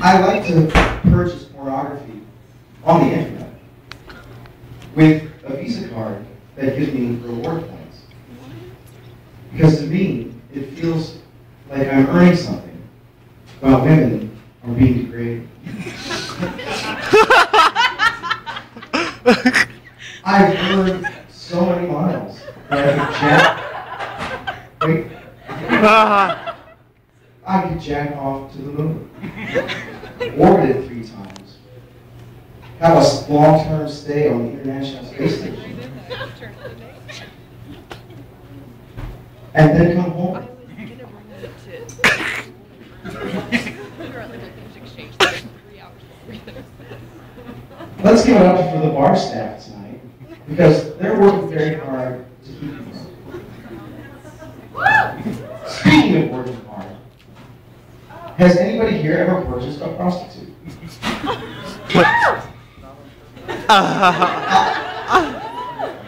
I like to purchase pornography on the internet with a Visa card that gives me reward points. Because to me, it feels like I'm earning something while women are being degraded. I've heard so many miles that I could jack off to the moon, orbit it 3 times, have a long-term stay on the International Space Station, and then come home. Let's give it up for the bar staff tonight, because they're working very hard to keep you from. Speaking of working hard, has anybody here ever purchased a prostitute?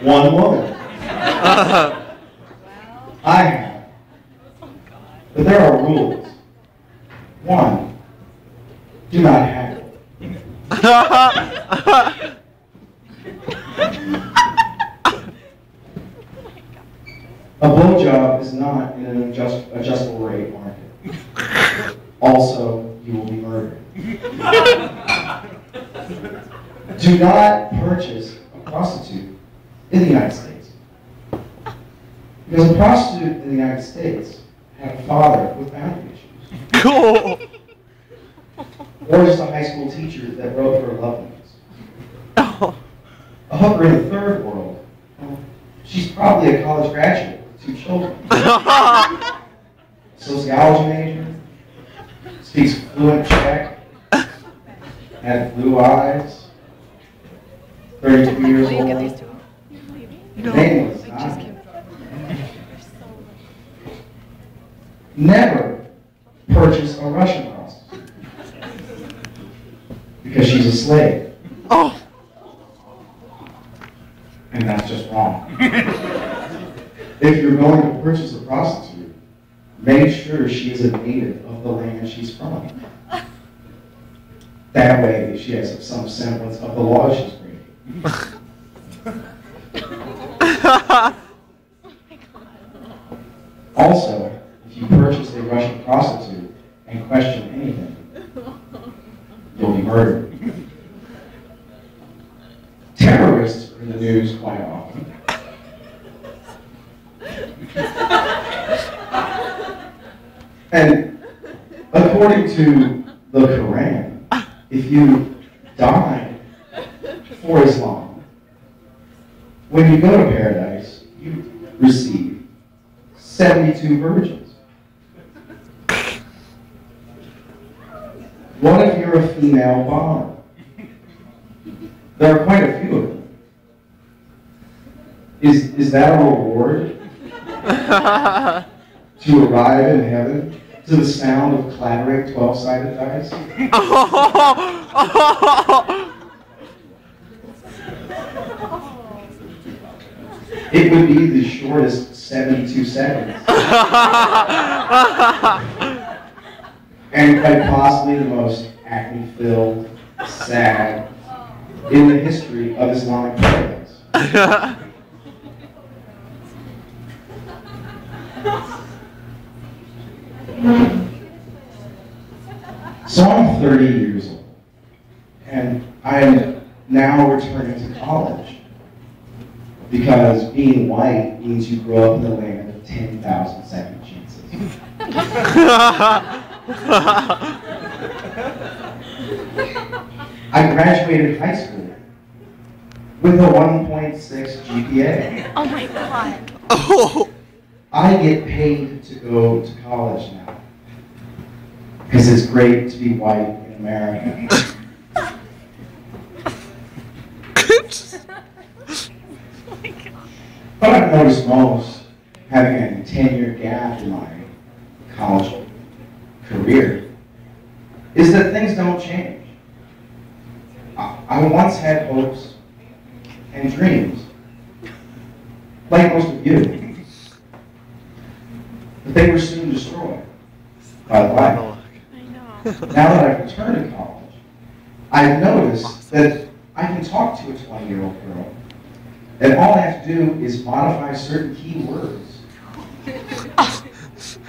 One woman. I have. But there are rules. 1, do not haggle. A blowjob is not in an adjustable rate market. Also, you will be murdered. Do not purchase a prostitute in the United States. Because a prostitute in the United States had a father with boundary issues. Cool. Or just a high school teacher that wrote her love notes. A hooker in the third world, well, she's probably a college graduate with 2 children. Sociology major, speaks fluent Czech, had blue eyes, 32 years old. Nameless, Never purchase a Russian prostitute because she's a slave. Oh. And that's just wrong. If you're going to purchase a prostitute, make sure she is a native of the land she's from. That way she has some semblance of the law she's breaking. Also, if you purchase a Russian prostitute and question anything, you'll be murdered. Terrorists are in the news quite often. And according to the Quran, if you die for Islam, when you go to paradise, you receive 72 virgins. What if you're a female bomber? There are quite a few of them. Is that a reward? To arrive in heaven to the sound of clattering 12-sided dice? It would be the shortest 72 seconds. And quite possibly the most acne-filled, sad, in the history of Islamic paradise. So I'm 30 years old, and I am now returning to college because being white means you grow up in the land of 10,000 second chances. I graduated high school with a 1.6 GPA. Oh my God. Oh. I get paid to go to college now because it's great to be white in America. But I've noticed most, having a 10-year gap in my college career, is that things don't change. I once had hopes and dreams, like most of you, but they were soon destroyed by life. I know. Now that I've returned to college, I've noticed that I can talk to a 20-year-old girl, and all I have to do is modify certain key words.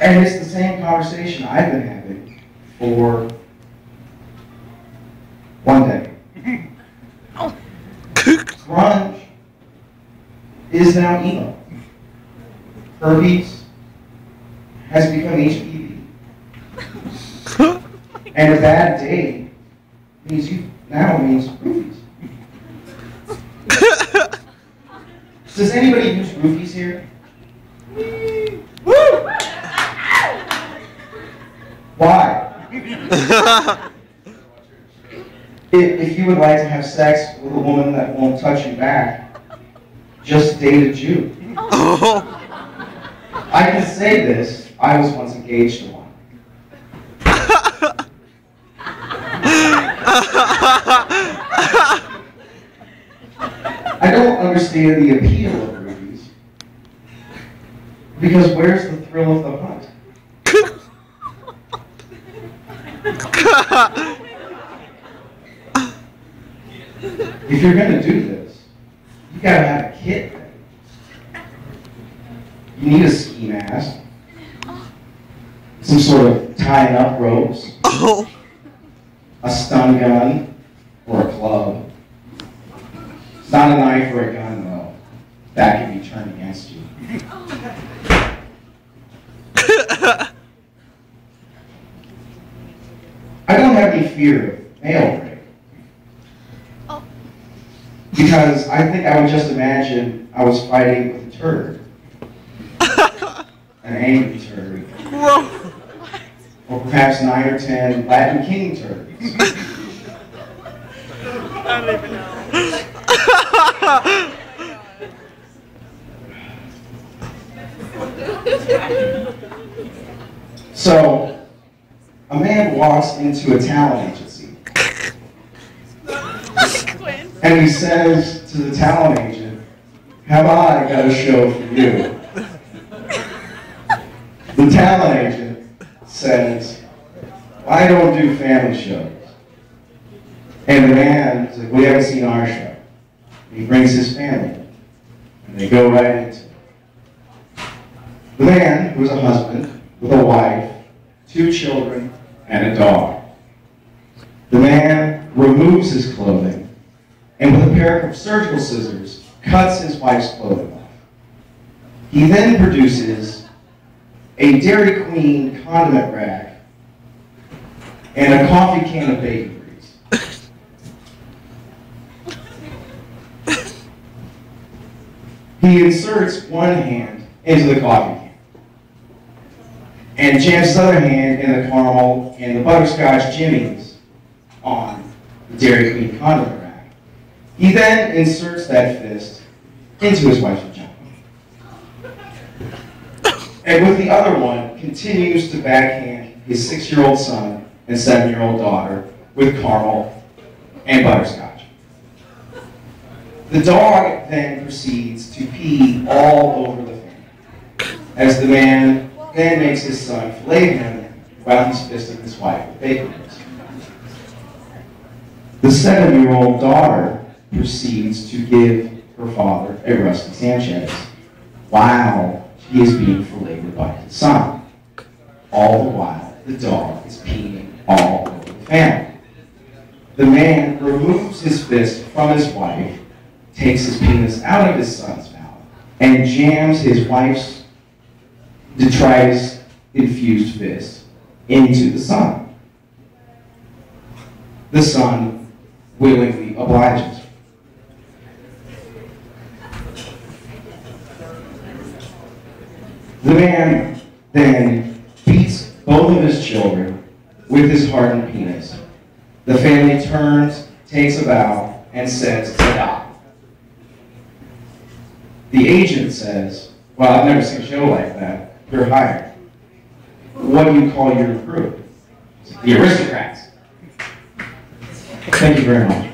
And it's the same conversation I've been having for one day. Grunge is now emo. Herpes has become HPV. And a bad day means roofies. Does anybody use roofies here? Woo! Why? If you would like to have sex with a woman that won't touch you back, just date a Jew. I can say this, I was once engaged to one. I don't understand the appeal of movies, because where's the thrill of the hunt? If you're going to do this, you got to have a kit ready. You need a ski mask, some sort of tying up ropes, a stun gun, or a club. It's not a knife or a gun, though. That can be turned against you. I don't have any fear of male rape. Because I think I would just imagine I was fighting with a turd. An angry turd. Or perhaps 9 or 10 Latin king turds. I don't even know. So, a man walks into a talent agency. And he says to the talent agent, "Have I got a show for you?" The talent agent says, "I don't do family shows." And the man is like, "We haven't seen our show." He brings his family in, and they go right into it. The man, who's a husband, with a wife, 2 children, and a dog. The man removes his clothing, and with a pair of surgical scissors, cuts his wife's clothing off. He then produces a Dairy Queen condiment rack and a coffee can of bacon grease. He inserts one hand into the coffee can and jams his other hand in the caramel and the butterscotch jimmies on the Dairy Queen condiment rack. He then inserts that fist into his wife's vagina. And with the other one, continues to backhand his 6-year-old son and 7-year-old daughter with caramel and butterscotch. The dog then proceeds to pee all over the family, as the man then makes his son fillet him while he's fisting his wife with bacon grease. The 7-year-old daughter proceeds to give her father a Rusty Sanchez while he is being filleted by his son. All the while, the dog is peeing all over the family. The man removes his fist from his wife, takes his penis out of his son's mouth, and jams his wife's detritus-infused fist into the son. The son willingly obliges. The man then beats both of his children with his hardened penis. The family turns, takes a bow, and says, "Ta-da." The agent says, "Well, I've never seen a show like that. You're hired. What do you call your group?" "The Aristocrats." Thank you very much.